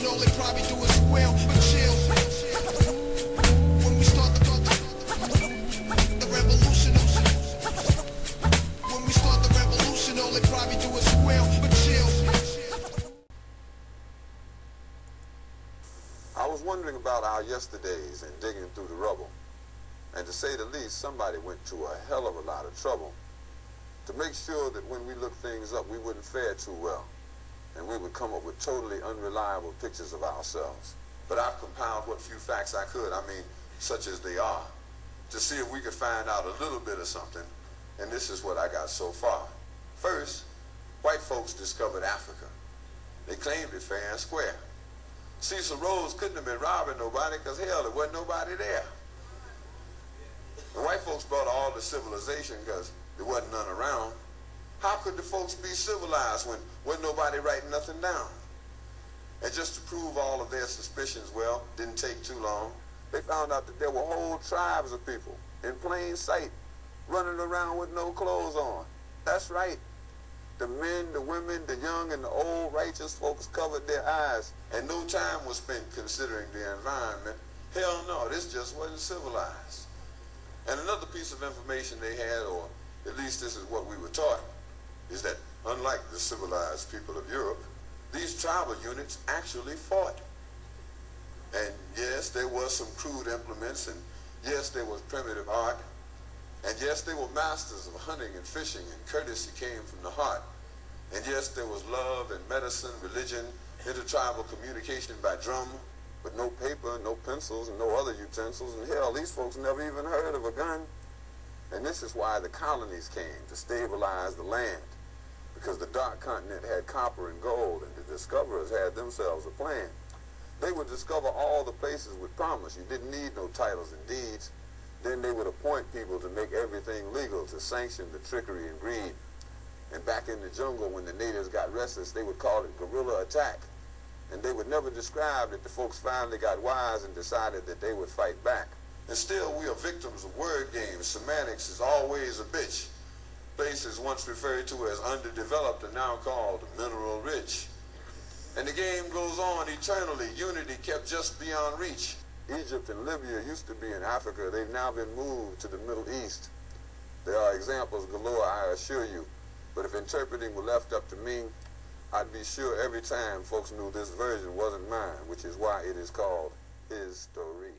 all they probably do is squeal, but chill. When we start the revolution, when we start the revolution, all they probably do is squeal, but chill. I was wondering about our yesterdays and digging through the rubble. And to say the least, somebody went to a hell of a lot of trouble to make sure that when we looked things up, we wouldn't fare too well. And we would come up with totally unreliable pictures of ourselves. But I've compiled what few facts I could, such as they are, to see if we could find out a little bit of something. And this is what I got so far. First, white folks discovered Africa. They claimed it fair and square. Cecil Rhodes couldn't have been robbing nobody because, hell, there wasn't nobody there. The white folks brought all the civilization because there wasn't none around. How could the folks be civilized when wasn't nobody writing nothing down? And just to prove all of their suspicions, well, didn't take too long, they found out that there were whole tribes of people in plain sight running around with no clothes on. That's right. The men, the women, the young, and the old righteous folks covered their eyes, and no time was spent considering the environment. Hell no, this just wasn't civilized. And another piece of information they had, or at least this is what we were taught, is that unlike the civilized people of Europe, these tribal units actually fought. And yes, there was some crude implements, and yes, there was primitive art, and yes, they were masters of hunting and fishing, and courtesy came from the heart. And yes, there was love and medicine, religion, intertribal communication by drum, but no paper, no pencils, and no other utensils. And hell, these folks never even heard of a gun. And this is why the colonies came, to stabilize the land, because the dark continent had copper and gold, and the discoverers had themselves a plan. They would discover all the places with promise. You didn't need no titles and deeds. Then they would appoint people to make everything legal, to sanction the trickery and greed. And back in the jungle, when the natives got restless, they would call it guerrilla attack. And they would never describe that the folks finally got wise and decided that they would fight back. And still, we are victims of word games. Semantics is always a bitch. Places once referred to as underdeveloped are now called mineral rich. And the game goes on eternally. Unity kept just beyond reach. Egypt and Libya used to be in Africa. They've now been moved to the Middle East. There are examples galore, I assure you. But if interpreting were left up to me, I'd be sure every time folks knew this version wasn't mine, which is why it is called his story.